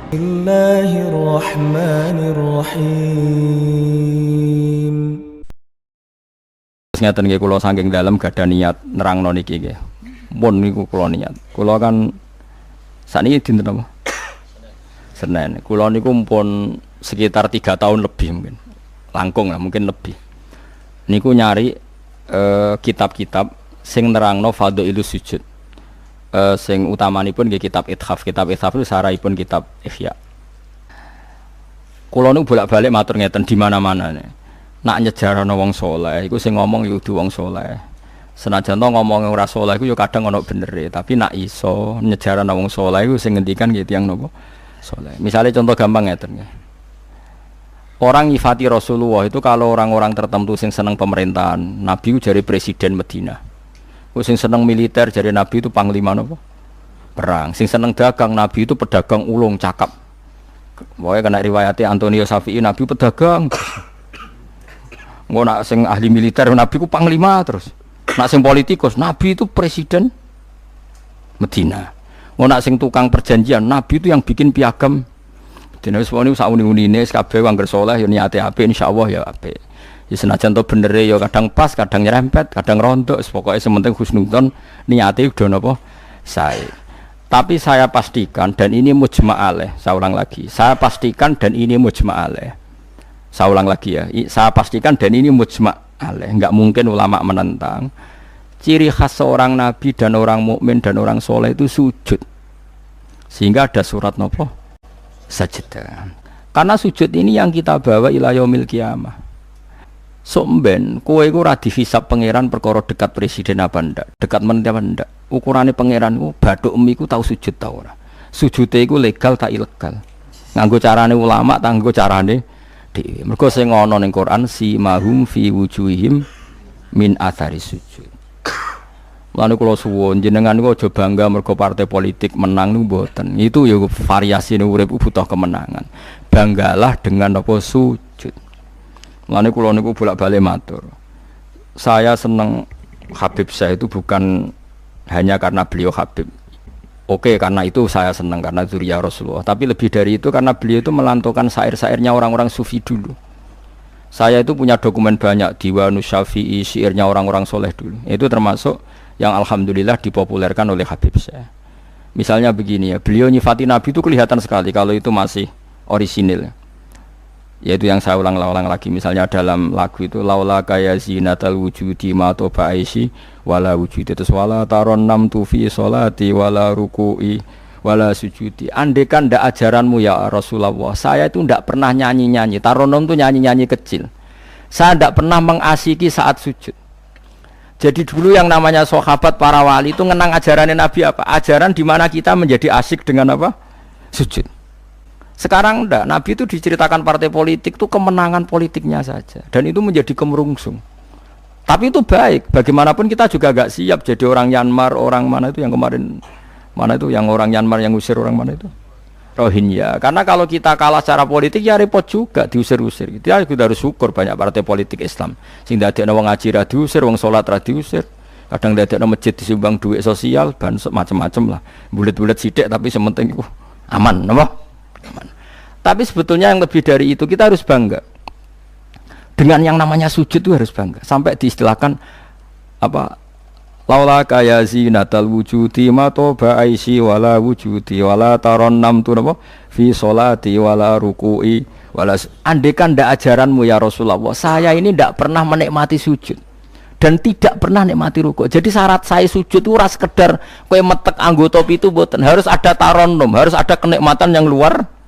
Bismillahirrahmanirrahim. Ngeten nggih kula saking dalem gadah niat nerangno niki nggih. Mun niku kula niat. Kula kan sakniki dinten apa? Senin. Kula niku pun sekitar 3 tahun lebih mungkin. Langkung lah mungkin lebih. Niku nyari kitab-kitab sing nerangno fadhailus sujud. Sing utamanipun nggih kitab Ithaf. Kitab Ithaf itu sarahipun kitab Ihya. Kula niku bolak-balik matur ngeten di mana-mana nih. Nak nyejarana wong saleh iku sing ngomong ya kudu wong saleh. Senajan to ngomong ora saleh iku ya kadang ana benere, tapi nak iso nyejarana wong saleh iku sing ngendikan nggih tiyang napa saleh. Misale contoh gampang ngeten nggih. Orang nyifati Rasulullah itu kalau orang-orang tertentu sing seneng pemerintahan, Nabi itu jari presiden Madinah. Sing seneng militer jari Nabi itu panglima napa? Perang. Sing seneng dagang Nabi itu pedagang ulung cakap. Pokoknya kena riwayatnya Antonio Safi'i Nabi pedagang. Nggak nak sing ahli militer Nabi ku panglima terus. Nak sing politikus Nabi itu presiden Medina. Nggak nak sing tukang perjanjian Nabi itu yang bikin piagam. Dene wis woni sak uni-unine kabeh wong saleh ya niate apik insyaallah ya apik. Ya senajan to benere ya kadang pas, kadang nyerempet, kadang rontok, pokoke sementing husnudzon niate udah napa sae. Tapi saya pastikan dan ini mujma' alaih, saya ulang lagi. Saya pastikan dan ini mujma' alaih. Saya ulang lagi ya. Saya pastikan dan ini mujma' alaih. Enggak mungkin ulama menentang. Ciri khas seorang nabi dan orang mukmin dan orang soleh itu sujud. Sehingga ada surat nopo sajdah. Karena sujud ini yang kita bawa ila yaumil qiyamah. Somben kowe iku ora dihisab pangeran perkara dekat presiden apa ndak, dekat menteri apa ndak. Ukurane pangeran ku bathuk emiku tau sujud ta ora. Sujude iku legal tak ilegal. Nganggo carane ulama ta nganggo carane dhewe. Mergo sing ana ning Quran si mahum fi wujuhihim min athari sujud. Lan kula suwun jenengan niku aja bangga mergo partai politik menang niku mboten. Itu ya variasi urip butuh kemenangan. Banggalah dengan apa sujud. Lan kula niku bolak-balik matur. Saya seneng Habib saya itu bukan hanya karena beliau Habib. Oke, karena itu saya senang karena dzurriyyah Rasulullah. Tapi lebih dari itu karena beliau itu melantungkan syair-syairnya orang-orang sufi dulu. Saya itu punya dokumen banyak Diwanus Syafi'i, syairnya orang-orang soleh dulu. Itu termasuk yang alhamdulillah dipopulerkan oleh Habib saya. Misalnya begini ya, beliau nyifati Nabi itu kelihatan sekali kalau itu masih orisinil. Yaitu yang saya ulang-ulang lagi, misalnya dalam lagu itu laula kaya zinatal wujudi ma toba aisi wala wujudi terus wala taron nam tufi sholati wala ruku'i wala sujudi. Andekan ndak ajaranmu ya Rasulullah, saya itu ndak pernah nyanyi-nyanyi. Taronom itu nyanyi-nyanyi kecil. Saya ndak pernah mengasiki saat sujud. Jadi dulu yang namanya sahabat para wali itu ngenang ajarannya Nabi apa? Ajaran di mana kita menjadi asyik dengan apa? Sujud. Sekarang enggak, Nabi itu diceritakan partai politik itu kemenangan politiknya saja dan itu menjadi kemerungsung. Tapi itu baik, bagaimanapun kita juga agak siap jadi orang Myanmar, orang mana itu yang kemarin mana itu yang orang Myanmar yang usir orang mana itu? Rohingya. Karena kalau kita kalah secara politik ya repot juga diusir-usir. Kita harus syukur banyak partai politik Islam. Sing dadekno wong ngaji ra diusir, wong salat ra diusir. Kadang dadekno masjid disumbang duit sosial, bansos macam-macam lah. Bulet-bulet sithik tapi sementing iku aman, napa? Tapi sebetulnya yang lebih dari itu kita harus bangga dengan yang namanya sujud itu harus bangga sampai diistilahkan apa laula kaya zinatal wujudi ma toba aisi wala wujudi wala taron nam tu napa fi sholati wala ruku'i wala andekan ndak ajaranmu ya Rasulullah saya ini ndak pernah menikmati sujud dan tidak pernah nikmati ruku'. Jadi syarat saya sujud itu ora sekedar kowe metek anggota itu mboten, harus ada taronum, harus ada kenikmatan yang luar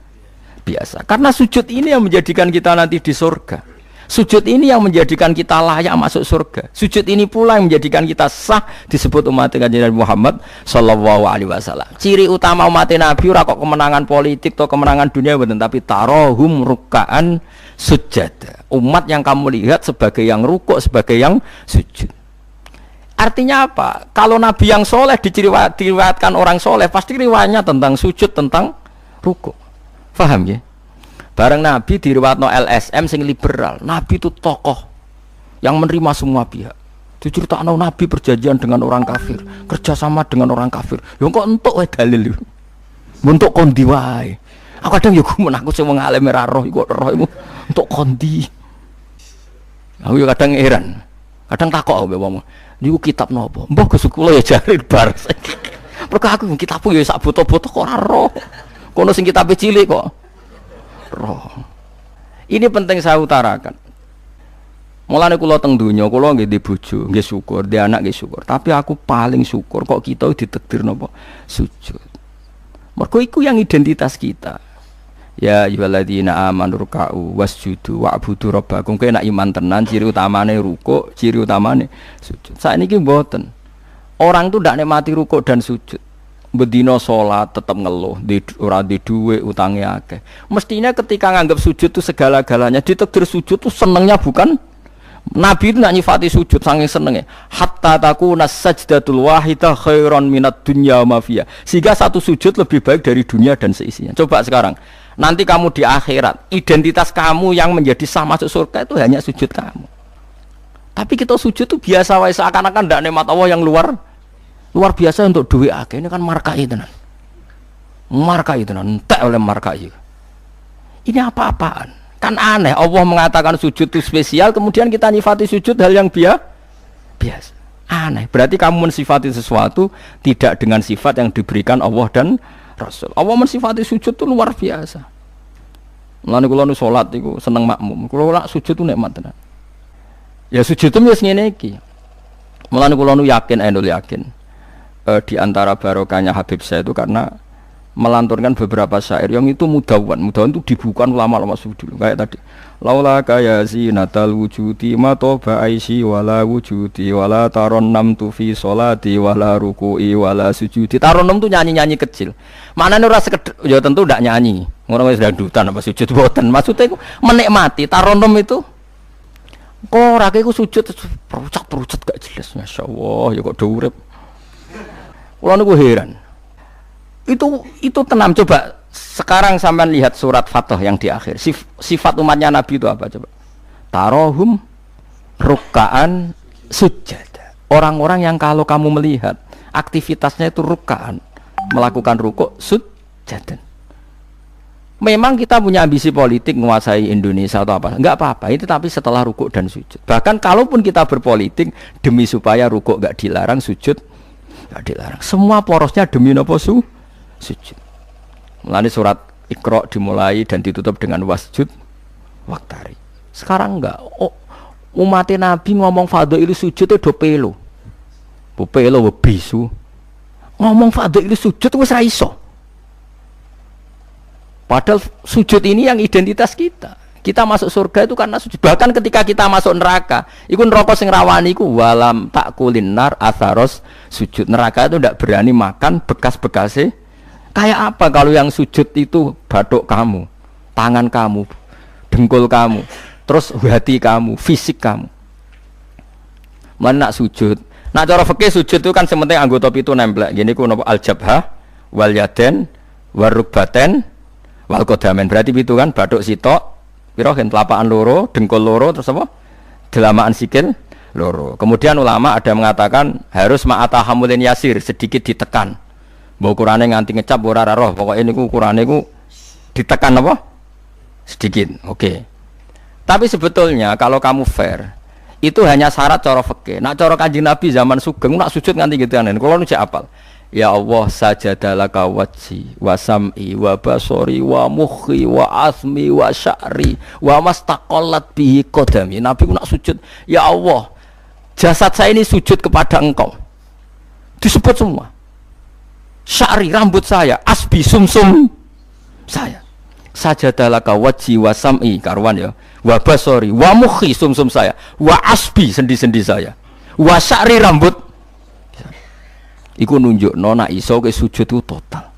biasa. Karena sujud ini yang menjadikan kita nanti di surga. Sujud ini yang menjadikan kita layak masuk surga. Sujud ini pula yang menjadikan kita sah disebut umat Nabi Muhammad sallallahu alaihi wasallam. Ciri utama umat Nabi ora kok kemenangan politik atau kemenangan dunia betul, tapi tarohum ruk'an sujud. Umat yang kamu lihat sebagai yang rukuk, sebagai yang sujud. Artinya apa? Kalau Nabi yang soleh diriwayatkan orang soleh, pasti riwayatnya tentang sujud, tentang rukuk. Paham ya? Bareng Nabi diriwayatno LSM sing liberal. Nabi itu tokoh yang menerima semua pihak. Diceritakan Nabi perjanjian dengan orang kafir, kerjasama dengan orang kafir. Ya kok entuk wae dalil. Untuk kondi wae. Aku kadang yo gumun aku sing wong alim ora roh iku roh iku untuk kondi. Aku yo kadang heran. Kadang takok aku mbek wong. Niku kitab napa? Mbah Gus kula ya jare bar. Mergo aku kitabku ya sak boto-boto kok ora roh. Kono sing kitabe cilik kok roh. Ini penting saya utarakan. Mulane kula teng donya kula nggih di bojo, nggih syukur, di anak nggih syukur. Tapi aku paling syukur kok kita ditakdir napa sujud. Mergo iku yang identitas kita. Ya ayyuhalladzina amanu ruk'u wasjudu wa'budu rabbakum. Kowe nek iman tenan ciri utamane rukuk, ciri utamane sujud. Saiki mboten. Orang tuh ndak nikmati rukuk dan sujud. Bedino salat tetap ngeluh, ora di dhuwit, utange akeh. Mestinya ketika nganggap sujud itu segala-galanya, ditakdir sujud tuh senengnya bukan Nabi itu nak nyifati sujud saking senenge. Hatta takuna sajdatul wahidah khairan minad dunya wa ma fiha. Sehingga satu sujud lebih baik dari dunia dan seisinya. Coba sekarang, nanti kamu di akhirat, identitas kamu yang menjadi sah masuk surga itu hanya sujud kamu. Tapi kita sujud itu biasa wae seakan-akan ndak nikmat Allah yang luar biasa untuk duit akeh. Ini kan markai tenan. Markai tenan, entek oleh markai. Ini apa-apaan? Kan aneh, Allah mengatakan sujud itu spesial, kemudian kita nyifati sujud hal yang biasa. Aneh, berarti kamu mensifati sesuatu tidak dengan sifat yang diberikan Allah dan Rasul. Allah mensifati sujud itu luar biasa. Mulane kula nu salat iku seneng makmum. Kula lak sujud itu nikmat tenan. Ya sujud itu wis ngene iki. Mulane kula nu yakin di antara barokahnya Habib saya itu karena melanturkan beberapa syair yang itu mudawan itu dibukukan ulama-ulama sufi dulu kayak tadi laula kaya zinatal wujudi ma toba aisi wala wujudi wala taronnam tu fi sholati wala ruku'i wala sujudi. Taronnam tuh nyanyi-nyanyi kecil, mana ora sekedar ya tentu ndak nyanyi ngono wis dangdutan apa sujud boten, maksudnya itu menikmati. Taronnam itu kok ora iku sujud perucat gak jelas, masyaallah ya kok do urip. Kula niku heran. Itu tenang. Coba sekarang sampean lihat surat Fathah yang di akhir. Sifat umatnya Nabi itu apa coba? Tarohum rukkaan sujud. Orang-orang yang kalau kamu melihat aktivitasnya itu rukkaan, melakukan rukuk sujud. Memang kita punya ambisi politik menguasai Indonesia atau apa? Enggak apa-apa. Itu tapi setelah rukuk dan sujud. Bahkan kalaupun kita berpolitik demi supaya rukuk enggak dilarang, sujud enggak dilarang. Semua porosnya demi napa sujud. Mulane surat Iqra dimulai dan ditutup dengan wasjud waktari. Sekarang enggak. Umat Nabi ngomong fadhil sujud itu do pelo. Bu pelo bisu. Ngomong fadhil sujud wis ra iso. Padahal sujud ini yang identitas kita. Kita masuk surga itu karena sujud. Bahkan ketika kita masuk neraka, iku neraka sing rawani iku walam takulin nar atharos sujud. Neraka itu ndak berani makan bekas-bekasnya. Kayak apa kalau yang sujud itu bathuk kamu, tangan kamu, dengkul kamu, terus hati kamu, fisik kamu. Mana nak sujud? Nak cara fikih sujud itu kan sementing anggota pitu nempel. Gini ku napa al-jabhah wal yaden warukbaten wal qadamen. Berarti pitu kan bathuk sitok, pira gen telapakan loro, dengkul loro, terus apa? Delamaan sikil loro. Kemudian ulama ada mengatakan harus ma'atahamulin yasir, sedikit ditekan. Mbok ukurane nganti ngecap ora roh, pokoke niku ukurane ku ditekan apa? Sedikit. Oke. Tapi sebetulnya kalau kamu fair, itu hanya syarat cara fikih. Nak cara Kanjeng Nabi zaman sugeng nak sujud nganti gituan. Kulo nu cek apal. Ya Allah sajadalaka wajhi wa sam'i wa basori wa mukhi wa asmi wa sya'ri wa mastaqallat bihi qadami. Nabi ku nak sujud, ya Allah, jasad saya ini sujud kepada Engkau. Disebut semua. Sya'ri rambut saya, asbi sumsum saya. Sajadalaka wajhi wa sam'i karuan ya. Wa basori wa mukhi sumsum saya. Wa asbi sendi-sendi saya. Wa sya'ri rambut. Iku nunjukno nek iso ke sujud itu total.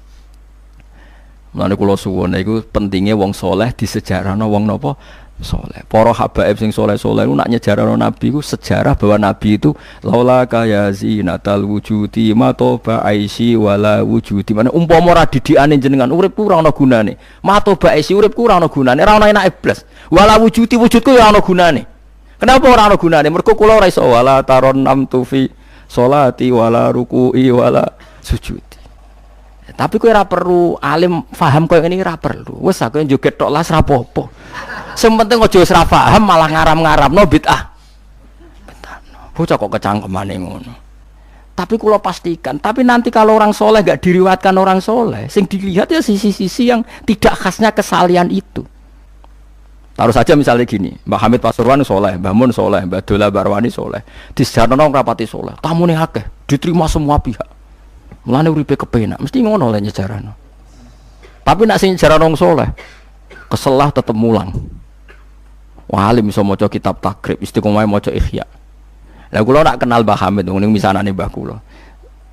Mulane kula suwun iku pentingnya wong saleh disejarahno wong napa saleh. Para habaib sing saleh-saleh ku nak nyejarahno Nabi ku sejarah bahwa Nabi itu laula kaya zinatal wujudi ma toba aisi wala wujudi. Mane umpama ora didikane jenengan uripku ora ana gunane. Ma toba aisi uripku ora ana gunane, ora ana enake blas. Wala wujudi wujudku ya ana gunane. Kenapa ora ana gunane? Mergo kula ora iso wala taron nam tufi sholati wala ruku'i wala sujudi. Tapi kowe ora perlu alim paham koyo ngene ora perlu. Wis aku joget tok las ra apa-apa. Sing penting aja wis ra paham malah ngaram-ngaramno bid'ah. Bocah kok kecangkemane ngono. Tapi kula pastikan, tapi nanti kalau orang soleh gak diriwayatkan orang soleh, sing dilihat ya sisi-sisi yang tidak khasnya kesalian itu. Taruh saja misalnya gini, Mbak Hamid Pasuruan soleh, Mbak Mun soleh, Mbak Dola Barwani soleh, di sejarah rapati soleh, tamune akeh, diterima semua pihak. Mulane uripe kepenak, mesti ngono le nyejarano. Tapi nak sing nyejarano wong soleh, keselah tetep mulang. Wah, alim iso maca kitab takrib, istiqomah maca ihya. Lah kula nak kenal Mbah Hamid ning misanane mbah kula.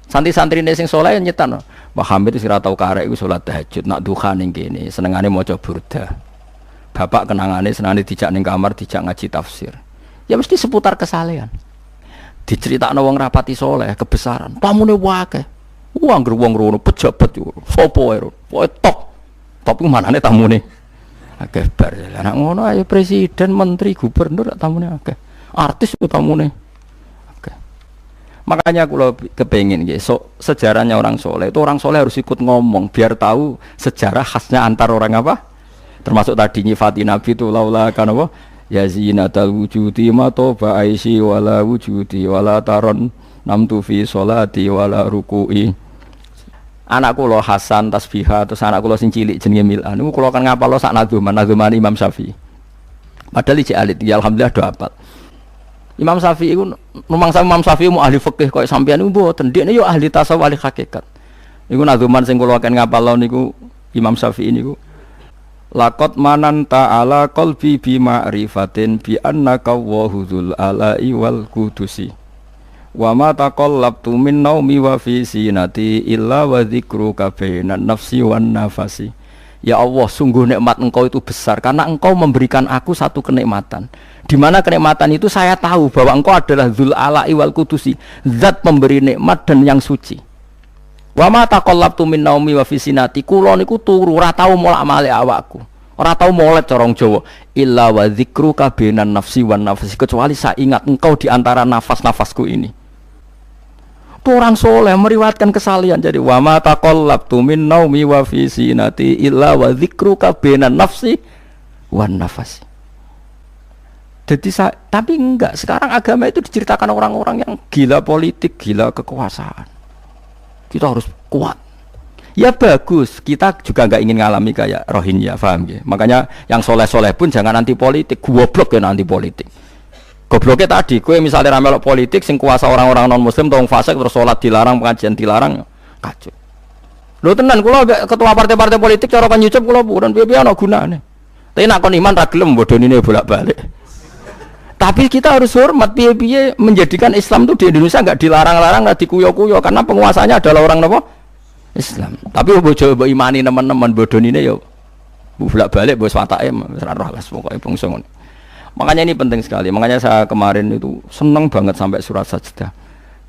Santri-santrine sing saleh nyetan. Mbah Hamid wis ora tau karek iku salat tahajud, nak duha ning kene, senengane maca burdah. Bapak kenangane senengane dijak ning kamar, dijak ngaji tafsir. Ya mesti seputar kesalehan. Diceritakno wong rapati saleh kebesaran. Tamune wae. Wong wong rono pejabat yo. Sopo wae ro. Pokoke top. Top ku manane tamune. Akeh bar. Lah nek ngono ayo presiden, menteri, gubernur tamune akeh. Artis tamune. Makanya aku kepengin so, sejarahnya orang soleh itu orang soleh harus ikut ngomong biar tahu sejarah khasnya antar orang apa, termasuk tadi nyifati Nabi itu laula kan apa ya zinatal wujudi ma toba aisi wala wujudi wala taron namtu fi sholati wala ruku'i. Anakku lo Hasan tasbihah terus anakku lo sing cilik jenenge Milan niku kula kan ngapal lo sak nadzuman Imam Syafi'i padahal iki alit ya alhamdulillah do apal. Imam Syafi'i itu, Imam Syafi'i mu ahli fikih kok sampeyan niku mboten, ndekne yo ahli tasawuf ahli hakikat. Niku nadzuman sing kula akan ngapalno niku Imam Syafi'i niku. Laqad manan ta'ala qalbi bi ma'rifatin bi annaka wahudul ala'i wal qudusi. Wa ma taqallabtu min naumi wa fi sinati illa wa dzikruka bainan nafsi wan nafasi. Ya Allah, sungguh nikmat Engkau itu besar karena Engkau memberikan aku satu kenikmatan. Di mana kenikmatan itu saya tahu bahwa Engkau adalah Dzul Ala'i wal Qudusi, zat pemberi nikmat dan yang suci. Wa ma taqallabtu min naumi wa fi sinati, kula niku turu ora tau molak-malik awakku. Ora tau molet corong Jawa. Illa wa dzikruka bainan nafsi wan nafsi, kecuali saya ingat Engkau di antara nafas-nafasku ini. Orang soleh meriwayatkan kesalian jadi wa ma taqallabtu min naumi wa fi sinati illa wa dzikruka bainan nafsi wan nafasi. Jadi tapi enggak, sekarang agama itu diceritakan orang-orang yang gila politik, gila kekuasaan. Kita harus kuat. Ya bagus, kita juga enggak ingin ngalami kayak Rohingya, paham ya? Makanya yang soleh-soleh pun jangan anti politik, goblok ya anti politik. Gobloknya tadi, kowe misalnya ramelok politik sing kuasa orang-orang non muslim tong fasik terus salat dilarang, pengajian dilarang, kacau. Lho tenan kula ketua partai-partai politik cara kan nyucup kula bukan piye-piye ana gunane. Tapi nek kon iman ra gelem bodonine bolak-balik. Tapi kita harus hormat piye-piye menjadikan Islam itu di Indonesia enggak dilarang-larang, enggak dikuyo-kuyo karena penguasanya adalah orang napa? Islam. Tapi bojo mbok imani teman-teman bodonine ya bolak-balik bos watake ora roh las pokoke bangsa ngono. Makanya ini penting sekali. Makanya saya kemarin itu senang banget sampai surat Sajdah.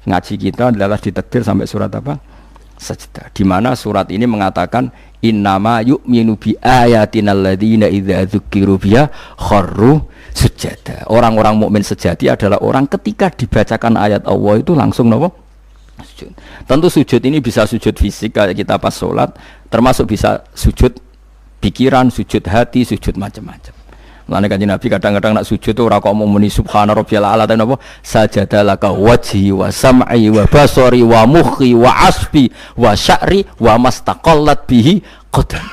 Ngaji kita adalah ditakdir sampai surat apa? Sajdah. Di mana surat ini mengatakan innama yu'minu bi ayatinal ladzina idza dzukiru biha kharru sujada. Orang-orang mukmin sejati adalah orang ketika dibacakan ayat Allah itu langsung napa? Sujud. Tentu sujud ini bisa sujud fisik kayak kita pas sholat, termasuk bisa sujud pikiran, sujud hati, sujud macam-macam. Mulane Kanjeng Nabi kadang-kadang nak sujud ora kok muni subhana rabbiyal a'la tapi napa sajadalaka wajhi wa sam'i wa basari wa mukhi wa asbi wa sya'ri wa mastaqallat bihi qadam.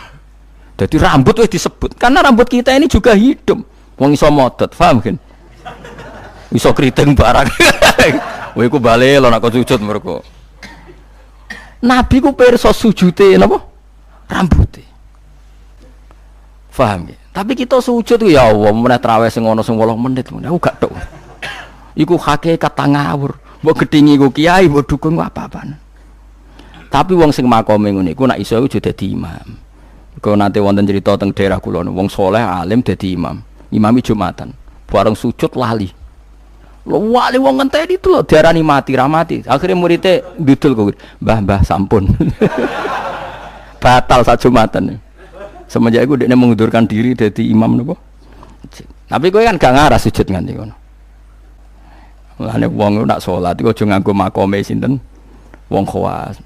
Jadi rambut wis disebut karena rambut kita ini juga hidup. Wong iso modot, paham kan? Iso kriting barang. Kowe iku bali lho nek sujud mergo. Nabi ku pirsa sujude napa? Rambuté. Paham ya? Tapi kita sujud ya Allah, meneh traweh sing ana sing 8 menit ngono. Aku gak tok. Iku hakikat ngawur. Mbok gedhingi ku kiai, mbok dukun apa-apaan. Tapi wong sing makome ngono iku nek iso iku dadi imam. Kok nate wonten cerita teng daerah kula wong saleh alim dadi imam. Imami Jumatan. Bareng sujud lali. Lho wali wong ngenteni itu lho diarani mati ra mati. Akhire muridé ndudul kok. Mbah sampun. Batal sak Jumatan. Semenjak itu dia mengundurkan diri dari imam nopo. Tapi kowe kan gak ngarah sujud nganti ngono. Mulane wong nak salat iku aja nganggo makome sinten? Wong khawas.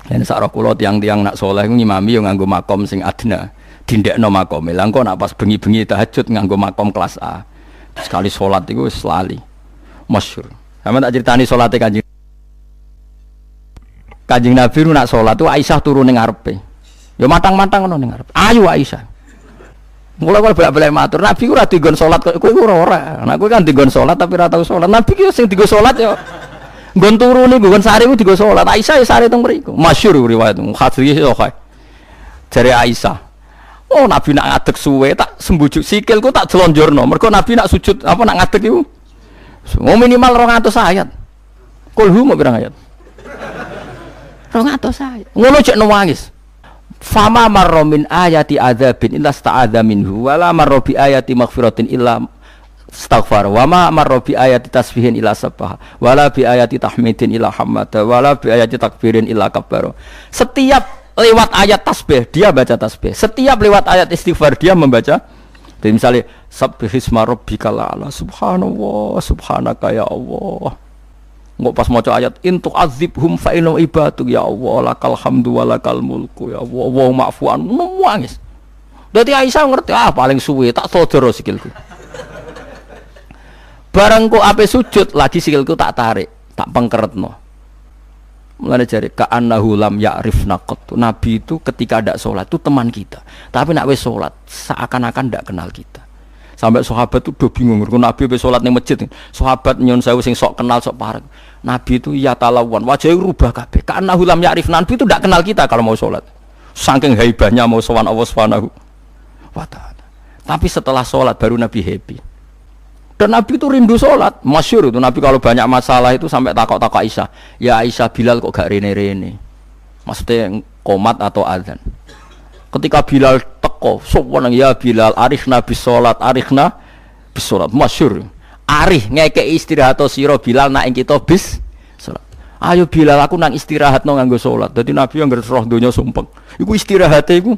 Yen sak roh kula tiang-tiang nak saleh ku ngimami yo nganggo makom sing adna. Dindekno makome. Lah engko nak pas bengi-bengi tahajud nganggo makom kelas A. Sekali salat iku wis lali. Masyhur. Sampe tak critani salate Kanjeng Nabi nak salat tu Aisyah turu ning ngarepe. Ya matang-matang ngono ning ngarepe. Ayo Aisyah. Mula kok bolak-balik matur, Nabi ku ora digon salat kowe ora. Nek kowe kan digon salat tapi ora tau salat. Nabi ki sing digo salat ya nggon turu niku nggon sare ku digo salat. Aisyah ya sare teng mriku. Masyhur riwayat hadis iki kok. Jare Aisyah. Oh Nabi nak ngadeg suwe tak sembujuk sikilku tak jelonjorno. Mergo Nabi nak sujud apa nak ngadeg iku. Minimal 200 ayat. Kulhu mau pirang ayat? 200 ayat. Ngono cek nangis. Fama marra min ayati adzabin illa sta'adza minhu wala marra bi ayati maghfiratin illa istaghfar wa ma marra bi ayati tasbihin illa sabbaha wala bi ayati tahmidin illa hamada wala bi ayati takbirin illa kabbara. Setiap lewat ayat tasbih dia baca tasbih. Setiap lewat ayat istighfar dia membaca. Jadi misalnya sabbihisma rabbikal a'la subhanallah subhanaka ya Allah. Nggak pas maca ayat intu azibhum fa inna ibaduk ya Allah lakal hamdu walakal mulku ya Allah wa ma'fuan nangis. Dadi Aisyah ngerti paling suwe tak sodoro sikilku. Barangku ape sujud lagi sikilku tak tarik, tak pengkeretno. Mulane jare ka annahu lam ya'rifna qat. Nabi itu ketika ndak salat itu teman kita. Tapi nek wis salat seakan-akan ndak kenal kita. Sampai sahabat itu udah bingung, Nabi be salat ning masjid. Sahabat nyun sewu sing sok kenal sok parek. Nabi itu ya talawan, wajahnya rubah kabeh. Karena hulam ya'rif Nabi itu tidak kenal kita kalau mau salat. Saking haibahnya mau sowan Allah Subhanahu wa taala. Tapi setelah salat baru Nabi happy. Dan Nabi itu rindu salat. Masyhur itu Nabi kalau banyak masalah itu sampai takok-takok Aisyah. Ya Aisyah Bilal kok gak rene-rene. Maksudnya qomat atau azan. Ketika Bilal teko, sowan ya Bilal arifna bis salat, arifna bis salat. Masyhur. Arih ngekek istirahat sira Bilal nak ing kita bis salat. Ayo Bilal aku nang istirahat no nganggo salat. Dadi Nabi yang roh donya sumpeng. Iku istirahate iku.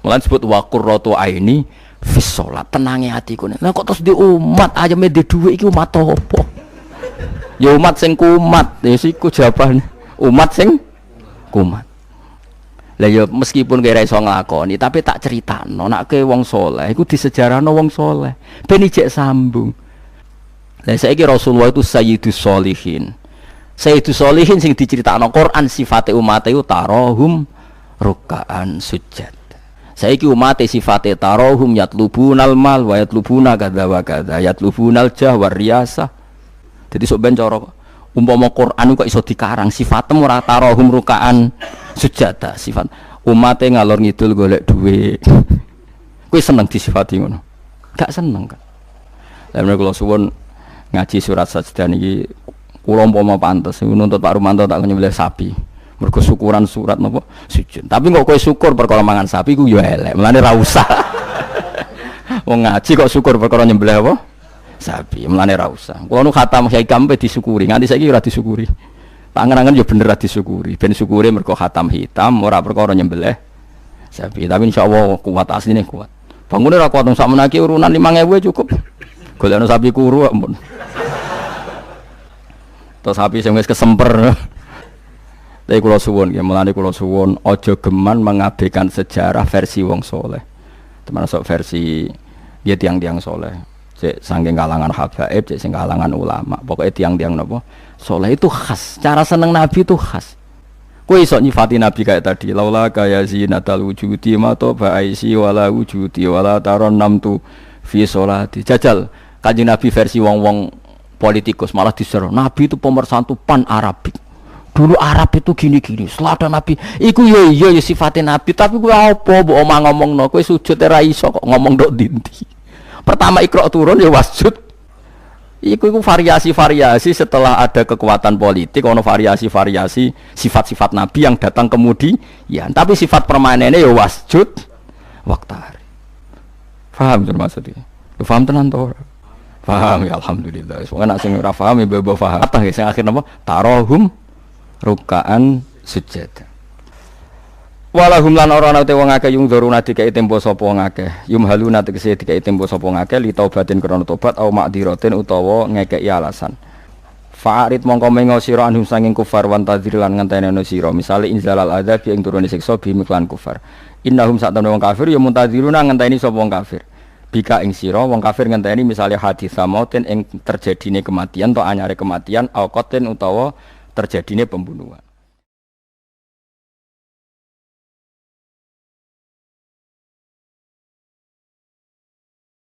Mulan sebut wa qurratu aini fis salat. Tenange atiku. Lah kok terus di umat ayame di dhuwit iki umat apa? Ya umat sing kumat. Ya siku jawabane. Umat sing kumat. Lah ya meskipun kira iso nglakoni tapi tak critakno nek ke wong saleh iku disejarahno wong saleh ben ijek sambung. Lah saiki Rasulullah itu sayyidus sholihin. Sayyidus sholihin sing diceritakno Quran sifate umate itu tarahum ruk'an sujud. Saiki umate sifate tarahum yatlubunal mal wa yatlubuna kadza wa kadza yatlubunal jah wa riyasah. Dadi sok ben cara umpama Quran kok iso dikarang sifatem ora tarahum ruk'an sujud. Sifat umate ngalor ngidul golek dhuwit. Kuwi seneng disifati ngono. Gak seneng kan. Lah menawa kula suwun ngaji surat sajdah niki kula umpama pantes nuntut Pak Rumanto tak nyembelih sapi. Mergo syukuran surat napa sujud. Tapi kok kowe syukur perkara mangan sapi ku ya elek. Mulane ra usah. Wong ngaji kok syukur perkara nyembelih apa? Sapi. Mulane ra usah. Kula nu khatam hikam pe disyukuri. Nganti saiki ora disyukuri. Tak angen-angen ya bener ra disyukuri. Ben syukure mergo khatam hitam ora perkara nyembelih sapi. Tapi insyaallah kuat asline kuat. Bangune ra kuat sak menaki urunan 5.000 cukup. Golekno sapi kuru ampun. Terus sapi sing wis kesemper. Tapi kula suwun nggih, mulane kula suwun aja geman mengabaikan sejarah versi wong saleh. Termasuk versi dia tiang-tiang saleh. Cek saking kalangan habaib, cek sing kalangan ulama. Pokoke tiang-tiang napa? Saleh itu khas. Cara seneng Nabi itu khas. Kowe iso nyifati Nabi kayak tadi, laula kaya zinatal wujudi ma toba aisi wala wujudi wala taron namtu fi sholati. Jajal Kanjeng Nabi versi wong-wong politikus malah diseru Nabi itu pemersatu pan Arabik. Dulu Arab itu gini-gini, selatan Nabi iku ya sifatnya Nabi, tapi gue apa mbok omah ngomongno kowe sujud ora iso kok ngomong ndok dinti. Pertama Iqra turun ya wasjud. Iku variasi-variasi setelah ada kekuatan politik, ono variasi-variasi sifat-sifat Nabi yang datang kemudian, tapi sifat permanennya ya wasjud waktari. Paham maksudnya? Paham tenan to? Paham ya alhamdulillah. Soalnya nak sing ora paham ya bebo paham. Apa sing akhir napa? Tarahum ruk'an sujud. Walahum lan ora ana te wong akeh yung dzuruna dikai tempo sapa wong akeh. Yumhaluna tegese dikai tempo sapa wong akeh li taubatin krana tobat au makdiratin utawa ngekeki alasan. Fa'arid mongko mengo sira anhum sanging kufar wan tadzir lan ngenteni sira misale inzalal adzab ing turune siksa bi miklan kufar innahum sak temne wong kafir ya muntadziruna ngenteni sapa wong kafir bika ing sira wong kafir ngenteni misale hadis samautin ing terjadine kematian atau anyare kematian au qatin utawa terjadine pembunuhan.